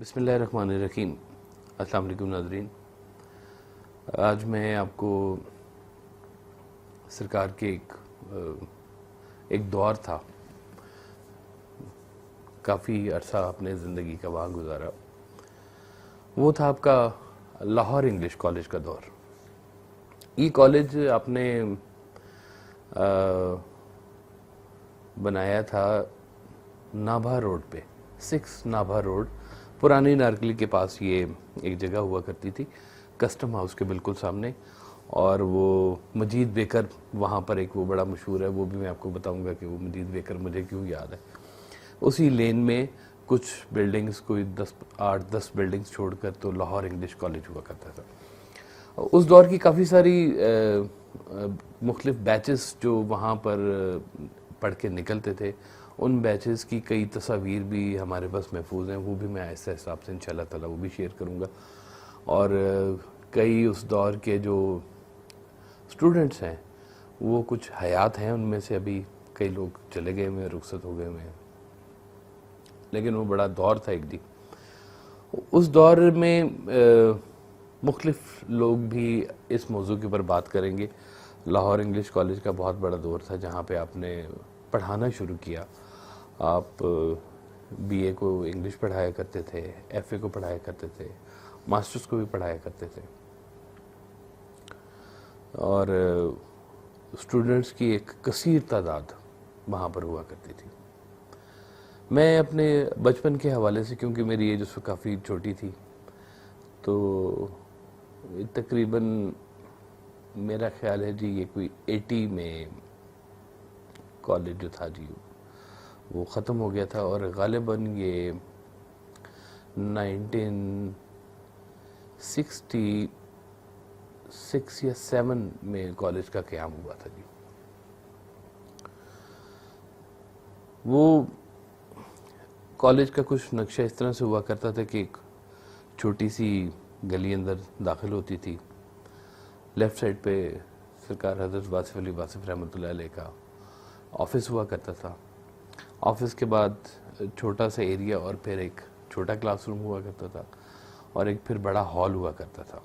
بسم اللہ الرحمن الرحیم۔ السلام علیکم ناظرین، آج میں آپ کو سرکار کے ایک دور تھا، کافی عرصہ اپنے زندگی کا وہاں گزارا، وہ تھا آپ کا لاہور انگلش کالج کا دور۔ یہ کالج آپ نے بنایا تھا نابھا روڈ پہ، 6 نابھا روڈ، پرانی نارکلی کے پاس یہ ایک جگہ ہوا کرتی تھی، کسٹم ہاؤس کے بالکل سامنے۔ اور وہ مجید بیکر وہاں پر ایک وہ بڑا مشہور ہے، وہ بھی میں آپ کو بتاؤں گا کہ وہ مجید بیکر مجھے کیوں یاد ہے۔ اسی لین میں کچھ بلڈنگز، کوئی 8-10 بلڈنگز چھوڑ کر تو لاہور انگلش کالج ہوا کرتا تھا۔ اس دور کی کافی ساری مختلف بیچز جو وہاں پر پڑھ کے نکلتے تھے، ان بیچز کی کئی تصاویر بھی ہمارے پاس محفوظ ہیں، وہ بھی میں آہستہ آہستہ آپ سے انشاءاللہ تعالیٰ وہ بھی شیئر کروں گا۔ اور کئی اس دور کے جو اسٹوڈنٹس ہیں وہ کچھ حیات ہیں، ان میں سے ابھی کئی لوگ چلے گئے ہوئے ہیں، رخصت ہو گئے ہوئے ہیں، لیکن وہ بڑا دور تھا ایک دن۔ اس دور میں مختلف لوگ بھی اس موضوع کے اوپر بات کریں گے۔ لاہور انگلش کالج کا بہت بڑا دور تھا جہاں پہ آپ نے پڑھانا شروع کیا۔ آپ بی اے کو انگلش پڑھایا کرتے تھے، ایف اے کو پڑھایا کرتے تھے، ماسٹرز کو بھی پڑھایا کرتے تھے، اور اسٹوڈنٹس کی ایک کثیر تعداد وہاں پر ہوا کرتی تھی۔ میں اپنے بچپن کے حوالے سے، کیونکہ میری ایج اس وقت کافی چھوٹی تھی، تو تقریباً میرا خیال ہے جی یہ کوئی 80 میں کالج جو تھا جی وہ ختم ہو گیا تھا، اور غالباً یہ 1966 یا 7 میں کالج کا قیام ہوا تھا جی۔ وہ کالج کا کچھ نقشہ اس طرح سے ہوا کرتا تھا کہ ایک چھوٹی سی گلی اندر داخل ہوتی تھی، لیفٹ سائڈ پہ سرکار حضرت واصف علی واصف رحمۃ اللہ علیہ کا آفس ہوا کرتا تھا۔ آفس کے بعد چھوٹا سا ایریا اور پھر ایک چھوٹا کلاس روم ہوا کرتا تھا، اور ایک پھر بڑا ہال ہوا کرتا تھا۔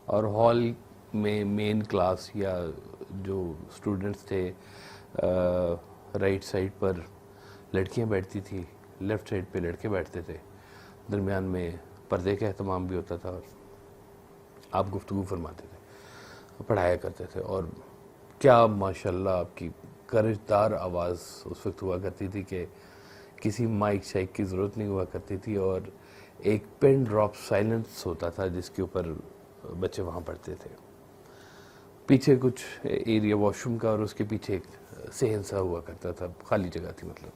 اور ہال میں مین کلاس یا جو اسٹوڈنٹس تھے، رائٹ سائڈ پر لڑکیاں بیٹھتی تھیں، لیفٹ سائڈ پہ لڑکے بیٹھتے تھے، درمیان میں پردے کا اہتمام بھی ہوتا تھا، اور آپ گفتگو فرماتے تھے، پڑھایا کرتے تھے۔ اور کیا ماشاءاللہ آپ کی کرشدار آواز اس وقت ہوا کرتی تھی کہ کسی مائک شائک کی ضرورت نہیں ہوا کرتی تھی، اور ایک پن ڈراپ سائلنس ہوتا تھا جس کے اوپر بچے وہاں پڑھتے تھے۔ پیچھے کچھ ایریا واش روم کا، اور اس کے پیچھے ایک صحن سا ہوا کرتا تھا، خالی جگہ تھی مطلب۔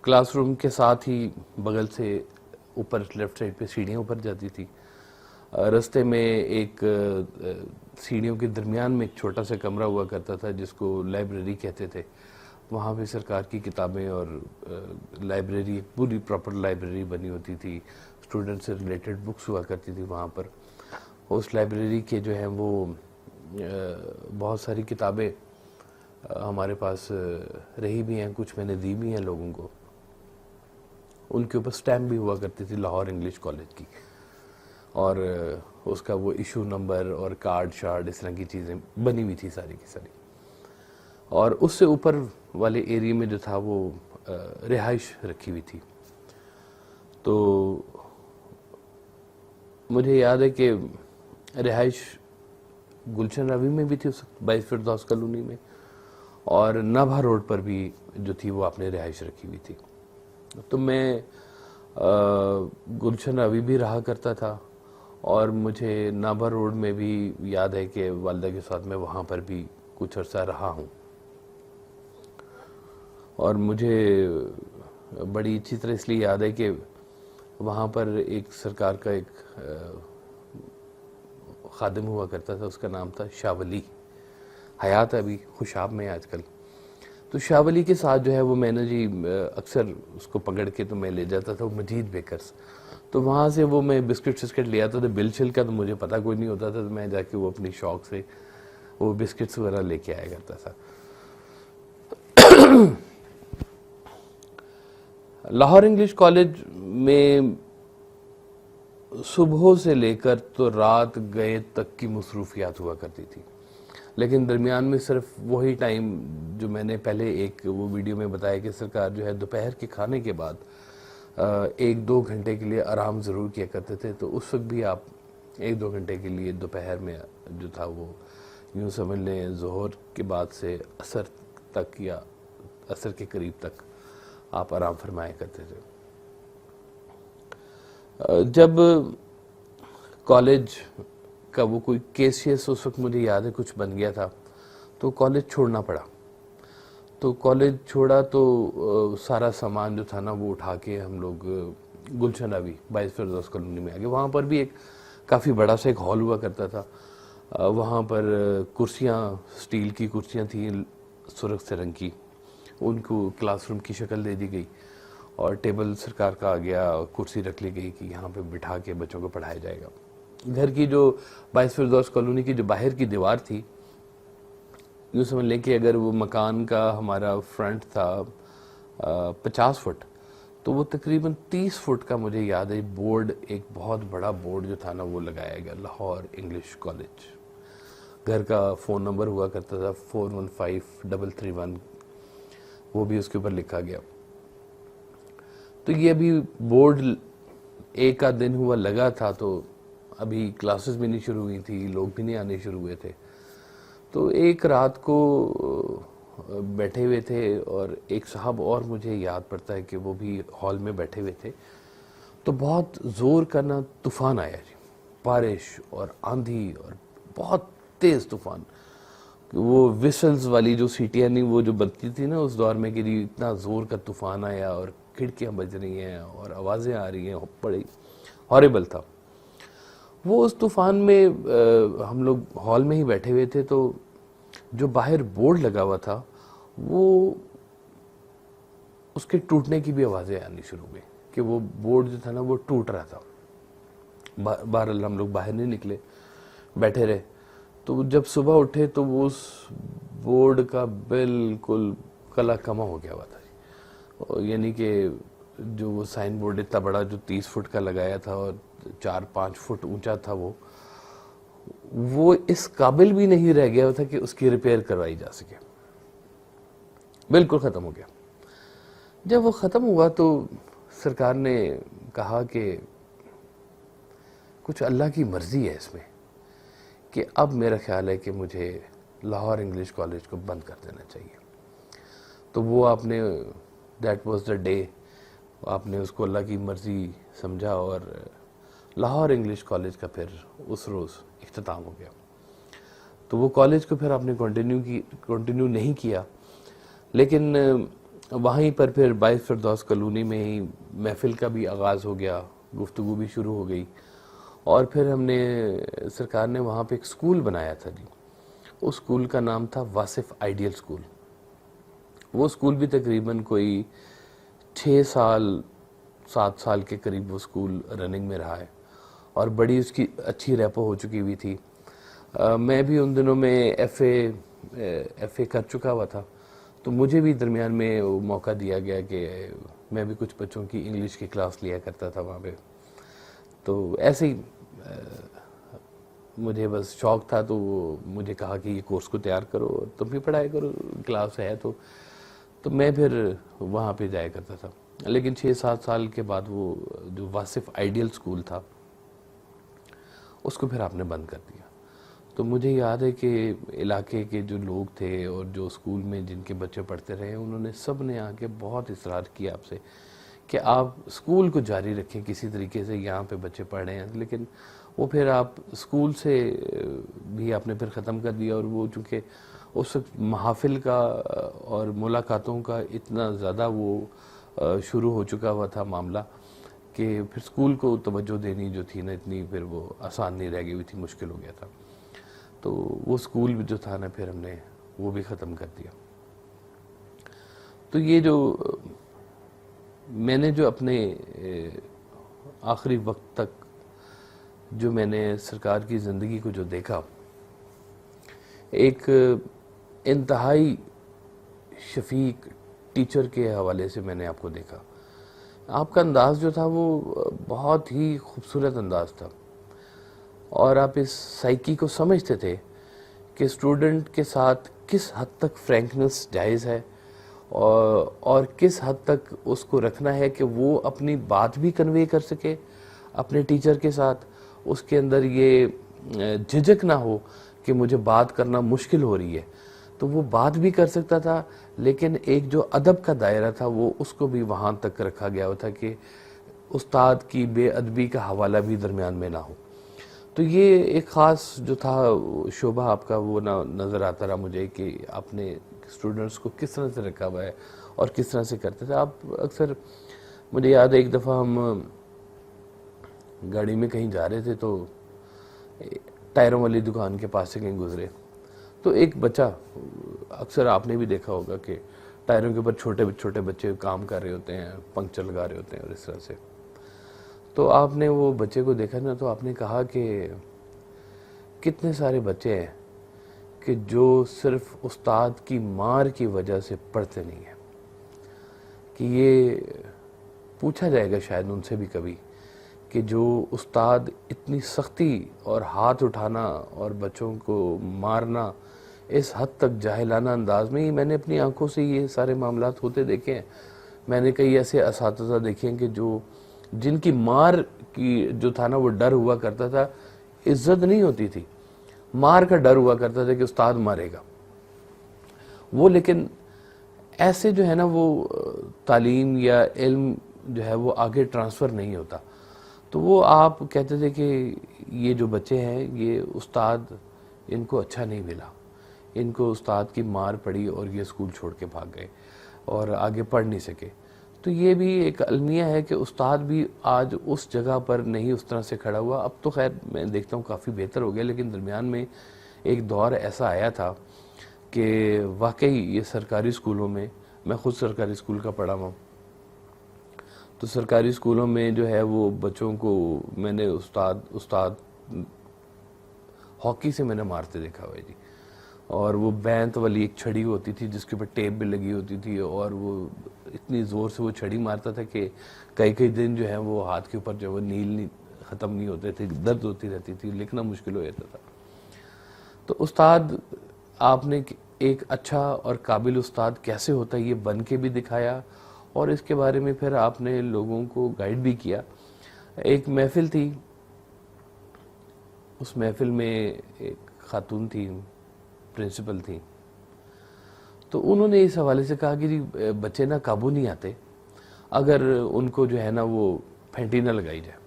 کلاس روم کے ساتھ ہی بغل سے اوپر لیفٹ سائڈ پہ سیڑھیاں اوپر جاتی تھی، رستے میں ایک سیڑھیوں کے درمیان میں ایک چھوٹا سا کمرہ ہوا کرتا تھا جس کو لائبریری کہتے تھے۔ وہاں پہ سرکار کی کتابیں اور لائبریری، ایک پوری پراپر لائبریری بنی ہوتی تھی، اسٹوڈنٹ سے ریلیٹڈ بکس ہوا کرتی تھی وہاں پر۔ اس لائبریری کے جو ہیں وہ بہت ساری کتابیں ہمارے پاس رہی بھی ہیں، کچھ میں نے دی بھی ہیں لوگوں کو۔ ان کے اوپر سٹیمپ بھی ہوا کرتی تھی لاہور انگلش کالج کی، اور اس کا وہ ایشو نمبر اور کارڈ شارڈ اس طرح کی چیزیں بنی ہوئی تھی ساری کی ساری۔ اور اس سے اوپر والے ایریے میں جو تھا وہ رہائش رکھی ہوئی تھی۔ تو مجھے یاد ہے کہ رہائش گلشن روی میں بھی تھی اس وقت، 22 فردوس کالونی میں، اور نابھا روڈ پر بھی جو تھی وہ آپ نے رہائش رکھی ہوئی تھی۔ تو میں گلشن روی بھی رہا کرتا تھا، اور مجھے نابھا روڈ میں بھی یاد ہے کہ والدہ کے ساتھ میں وہاں پر بھی کچھ عرصہ رہا ہوں۔ اور مجھے بڑی اچھی طرح اس لیے یاد ہے کہ وہاں پر ایک سرکار کا ایک خادم ہوا کرتا تھا، اس کا نام تھا شاہ ولی، حیات ابھی خوشاب میں آج کل۔ تو شاہ ولی کے ساتھ جو ہے وہ میں نے جی اکثر اس کو پکڑ کے تو میں لے جاتا تھا وہ مجید بیکرز، تو وہاں سے وہ میں بسکٹ لے آتا تھا۔ بل شل کا تو مجھے پتہ کوئی نہیں ہوتا تھا، تو میں جا کے وہ اپنی شوق سے وہ بسکٹس وغیرہ لے کے آیا کرتا تھا۔ لاہور انگلش کالج میں صبح سے لے کر تو رات گئے تک کی مصروفیات ہوا کرتی تھی، لیکن درمیان میں صرف وہی ٹائم جو میں نے پہلے ایک وہ ویڈیو میں بتایا کہ سرکار جو ہے دوپہر کے کھانے کے بعد 1-2 گھنٹے کے لیے آرام ضرور کیا کرتے تھے، تو اس وقت بھی آپ 1-2 گھنٹے کے لیے دوپہر میں جو تھا وہ یوں سمجھ لیں ظہر کے بعد سے عصر تک یا عصر کے قریب تک آپ آرام فرمایا کرتے تھے۔ جب کالج کا وہ کوئی کیسیس اس وقت مجھے یاد ہے کچھ بن گیا تھا تو کالج چھوڑنا پڑا، تو کالج چھوڑا تو سارا سامان جو تھا نا وہ اٹھا کے ہم لوگ گلشن ابھی 22 فردوس کالونی میں آ گئے۔ وہاں پر بھی ایک کافی بڑا سا ایک ہال ہوا کرتا تھا، وہاں پر کرسیاں اسٹیل کی کرسیاں تھیں سرخ سے رنگ کی، ان کو کلاس روم کی شکل دے دی گئی اور ٹیبل سرکار کا آ گیا، کرسی رکھ لی گئی کہ یہاں پہ بٹھا کے بچوں کو پڑھایا جائے گا۔ گھر کی جو 22 فردوس کالونی کی جو باہر کی دیوار تھی، یوں سمجھ لیں کہ اگر وہ مکان کا ہمارا فرنٹ تھا 50 فٹ، تو وہ تقریباً 30 فٹ کا مجھے یاد ہے بورڈ، ایک بہت بڑا بورڈ جو تھا نا وہ لگایا گیا، لاہور انگلش کالج۔ گھر کا فون نمبر ہوا کرتا تھا 415331، وہ بھی اس کے اوپر لکھا گیا۔ تو یہ ابھی بورڈ ایک آدھ دن ہوا لگا تھا، تو ابھی کلاسز بھی نہیں شروع ہوئی تھی، لوگ بھی نہیں آنے شروع ہوئے تھے۔ تو ایک رات کو بیٹھے ہوئے تھے اور ایک صاحب اور مجھے یاد پڑتا ہے کہ وہ بھی ہال میں بیٹھے ہوئے تھے، تو بہت زور کا نا طوفان آیا جی، بارش اور آندھی اور بہت تیز طوفان۔ وہ وسلز والی جو سیٹیاں نہیں وہ جو بنتی تھی نا اس دور میں کہ اتنا زور کا طوفان آیا اور کھڑکیاں بج رہی ہیں اور آوازیں آ رہی ہیں، بڑی ہاریبل تھا وہ۔ اس طوفان میں ہم لوگ ہال میں ہی بیٹھے ہوئے تھے، تو جو باہر بورڈ لگا ہوا تھا وہ اس کے ٹوٹنے کی بھی آوازیں آنی شروع ہوئی کہ وہ بورڈ جو تھا نا وہ ٹوٹ رہا تھا۔ بہرحال ہم لوگ باہر نہیں نکلے، بیٹھے رہے۔ تو جب صبح اٹھے تو وہ اس بورڈ کا بالکل کلا کما ہو گیا ہوا تھا، یعنی کہ جو وہ سائن بورڈ اتنا بڑا جو 30 فٹ کا لگایا تھا اور 4-5 فٹ اونچا تھا، وہ اس قابل بھی نہیں رہ گیا تھا کہ اس کی ریپیئر کروائی جا سکے، بالکل ختم ہو گیا۔ جب وہ ختم ہوا تو سرکار نے کہا کہ کچھ اللہ کی مرضی ہے اس میں، کہ اب میرا خیال ہے کہ مجھے لاہور انگلش کالج کو بند کر دینا چاہیے۔ تو وہ آپ نے دیٹ واز دا ڈے، آپ نے اس کو اللہ کی مرضی سمجھا اور لاہور انگلش کالج کا پھر اس روز اختتام ہو گیا۔ تو وہ کالج کو پھر آپ نے کنٹینیو نہیں کیا، لیکن وہیں پر پھر 22 فردوس کالونی میں ہی محفل کا بھی آغاز ہو گیا، گفتگو بھی شروع ہو گئی، اور پھر ہم نے سرکار نے وہاں پہ ایک سکول بنایا تھا جی، اس سکول کا نام تھا واصف آئیڈیل سکول۔ وہ سکول بھی تقریباً کوئی 6-7 سال کے قریب وہ سکول رننگ میں رہا ہے، اور بڑی اس کی اچھی ریپو ہو چکی ہوئی تھی۔ میں بھی ان دنوں میں ایف اے کر چکا ہوا تھا، تو مجھے بھی درمیان میں موقع دیا گیا کہ میں بھی کچھ بچوں کی انگلش کی کلاس لیا کرتا تھا وہاں پہ۔ تو ایسے ہی مجھے بس شوق تھا، تو مجھے کہا کہ یہ کورس کو تیار کرو اور تم بھی پڑھایا کرو، کلاس ہے تو میں پھر وہاں پہ جایا کرتا تھا۔ لیکن 6-7 سال کے بعد وہ جو واصف آئیڈیل سکول تھا اس کو پھر آپ نے بند کر دیا۔ تو مجھے یاد ہے کہ علاقے کے جو لوگ تھے اور جو اسکول میں جن کے بچے پڑھتے رہے، انہوں نے سب نے آ کے بہت اصرار کیا آپ سے کہ آپ اسکول کو جاری رکھیں کسی طریقے سے، یہاں پہ بچے پڑھ رہے ہیں۔ لیکن وہ پھر آپ اسکول سے بھی آپ نے پھر ختم کر دیا، اور وہ چونکہ اس وقت محافل کا اور ملاقاتوں کا اتنا زیادہ وہ شروع ہو چکا ہوا تھا معاملہ کہ پھر اسکول کو توجہ دینی جو تھی نا اتنی پھر وہ آسان نہیں رہ گئی ہوئی تھی، مشکل ہو گیا تھا۔ تو وہ اسکول جو تھا نا پھر ہم نے وہ بھی ختم کر دیا۔ تو یہ جو میں نے جو اپنے آخری وقت تک جو میں نے سرکار کی زندگی کو جو دیکھا، ایک انتہائی شفیق ٹیچر کے حوالے سے میں نے آپ کو دیکھا آپ کا انداز جو تھا وہ بہت ہی خوبصورت انداز تھا، اور آپ اس سائیکی کو سمجھتے تھے کہ اسٹوڈنٹ کے ساتھ کس حد تک فرینکنس جائز ہے، اور کس حد تک اس کو رکھنا ہے کہ وہ اپنی بات بھی کنوے کر سکے اپنے ٹیچر کے ساتھ، اس کے اندر یہ جھجک نہ ہو کہ مجھے بات کرنا مشکل ہو رہی ہے، تو وہ بات بھی کر سکتا تھا، لیکن ایک جو ادب کا دائرہ تھا وہ اس کو بھی وہاں تک رکھا گیا تھا کہ استاد کی بے ادبی کا حوالہ بھی درمیان میں نہ ہو۔ تو یہ ایک خاص جو تھا شعبہ آپ کا وہ نظر آتا رہا مجھے کہ آپ نے اسٹوڈنٹس کو کس طرح سے رکھا ہوا ہے اور کس طرح سے کرتے تھے۔ آپ اکثر، مجھے یاد ہے ایک دفعہ ہم گاڑی میں کہیں جا رہے تھے تو ٹائروں والی دکان کے پاس سے کہیں گزرے، تو ایک بچہ، اکثر آپ نے بھی دیکھا ہوگا کہ ٹائروں کے اوپر چھوٹے چھوٹے بچے کام کر رہے ہوتے ہیں، پنکچر لگا رہے ہوتے ہیں اور اس طرح سے، تو آپ نے وہ بچے کو دیکھا نا، تو آپ نے کہا کہ کتنے سارے بچے ہیں کہ جو صرف استاد کی مار کی وجہ سے پڑھتے نہیں ہیں، کہ یہ پوچھا جائے گا شاید ان سے بھی کبھی کہ جو استاد اتنی سختی اور ہاتھ اٹھانا اور بچوں کو مارنا اس حد تک جاہلانہ انداز میں، میں نے اپنی آنکھوں سے یہ سارے معاملات ہوتے دیکھے ہیں۔ میں نے کئی ایسے اساتذہ دیکھے ہیں کہ جن کی مار کی جو تھا نا وہ ڈر ہوا کرتا تھا، عزت نہیں ہوتی تھی، مار کا ڈر ہوا کرتا تھا کہ استاد مارے گا وہ، لیکن ایسے جو ہے نا وہ تعلیم یا علم جو ہے وہ آگے ٹرانسفر نہیں ہوتا۔ تو وہ آپ کہتے تھے کہ یہ جو بچے ہیں یہ استاد ان کو اچھا نہیں ملا، ان کو استاد کی مار پڑی اور یہ اسکول چھوڑ کے بھاگ گئے اور آگے پڑھ نہیں سکے۔ تو یہ بھی ایک المیہ ہے کہ استاد بھی آج اس جگہ پر نہیں اس طرح سے کھڑا ہوا۔ اب تو خیر میں دیکھتا ہوں کافی بہتر ہو گیا، لیکن درمیان میں ایک دور ایسا آیا تھا کہ واقعی یہ سرکاری اسکولوں میں، میں خود سرکاری اسکول کا پڑھا ہوں، تو سرکاری اسکولوں میں جو ہے وہ بچوں کو میں نے استاد ہاکی سے میں نے مارتے دیکھا ہوا ہے جی، اور وہ بینت والی ایک چھڑی ہوتی تھی جس کے اوپر ٹیپ بھی لگی ہوتی تھی، اور وہ اتنی زور سے وہ چھڑی مارتا تھا کہ کئی دن جو ہے وہ ہاتھ کے اوپر جو وہ نیل ختم نہیں ہوتے تھے، درد ہوتی رہتی تھی، لکھنا مشکل ہو جاتا تھا۔ تو استاد، آپ نے ایک اچھا اور قابل استاد کیسے ہوتا ہے یہ بن کے بھی دکھایا، اور اس کے بارے میں پھر آپ نے لوگوں کو گائیڈ بھی کیا۔ ایک محفل تھی، اس محفل میں ایک خاتون تھی، پرنسپل تھی، تو انہوں نے اس حوالے سے کہا کہ جی بچے نا قابو نہیں آتے اگر ان کو جو ہے نا وہ پھینٹی نہ لگائی جائے۔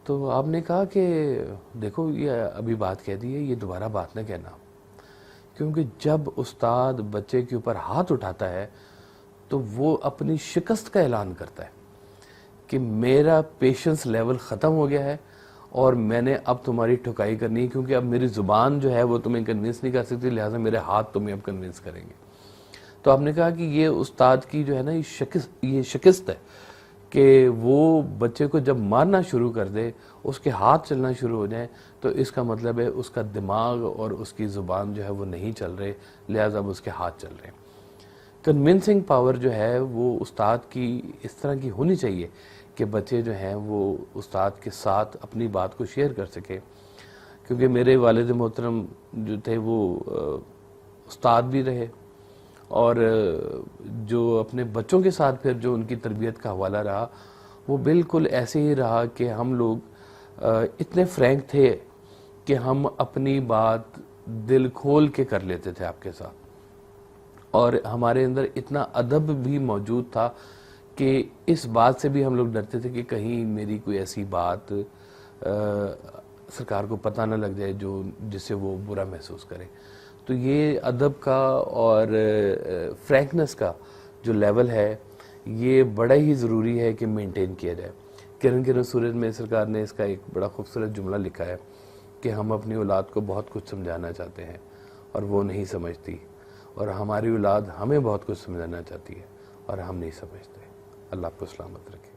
تو آپ نے کہا کہ دیکھو یہ ابھی بات کہہ دی ہے، یہ دوبارہ بات نہ کہنا، کیونکہ جب استاد بچے کے اوپر ہاتھ اٹھاتا ہے تو وہ اپنی شکست کا اعلان کرتا ہے کہ میرا پیشنس لیول ختم ہو گیا ہے اور میں نے اب تمہاری ٹھکائی کرنی ہے، کیونکہ اب میری زبان جو ہے وہ تمہیں کنونس نہیں کر سکتی، لہٰذا میرے ہاتھ تمہیں اب کنونس کریں گے۔ تو آپ نے کہا کہ یہ استاد کی جو ہے نا یہ شکست ہے کہ وہ بچے کو جب مارنا شروع کر دے، اس کے ہاتھ چلنا شروع ہو جائیں، تو اس کا مطلب ہے اس کا دماغ اور اس کی زبان جو ہے وہ نہیں چل رہے، لہٰذا اب اس کے ہاتھ چل رہے ہیں۔ کنونسنگ پاور جو ہے وہ استاد کی اس طرح کی ہونی چاہیے کہ بچے جو ہیں وہ استاد کے ساتھ اپنی بات کو شیئر کر سکے، کیونکہ میرے والد محترم جو تھے وہ استاد بھی رہے، اور جو اپنے بچوں کے ساتھ پھر جو ان کی تربیت کا حوالہ رہا وہ بالکل ایسے ہی رہا کہ ہم لوگ اتنے فرینک تھے کہ ہم اپنی بات دل کھول کے کر لیتے تھے آپ کے ساتھ، اور ہمارے اندر اتنا ادب بھی موجود تھا کہ اس بات سے بھی ہم لوگ ڈرتے تھے کہ کہیں میری کوئی ایسی بات سرکار کو پتہ نہ لگ جائے جس سے وہ برا محسوس کرے۔ تو یہ ادب کا اور فرینکنس کا جو لیول ہے یہ بڑا ہی ضروری ہے کہ مینٹین کیا جائے۔ کرن سورج میں سرکار نے اس کا ایک بڑا خوبصورت جملہ لکھا ہے کہ ہم اپنی اولاد کو بہت کچھ سمجھانا چاہتے ہیں اور وہ نہیں سمجھتی، اور ہماری اولاد ہمیں بہت کچھ سمجھانا چاہتی ہے اور ہم نہیں سمجھتے۔ اللہ آپ کو سلامت رکھے۔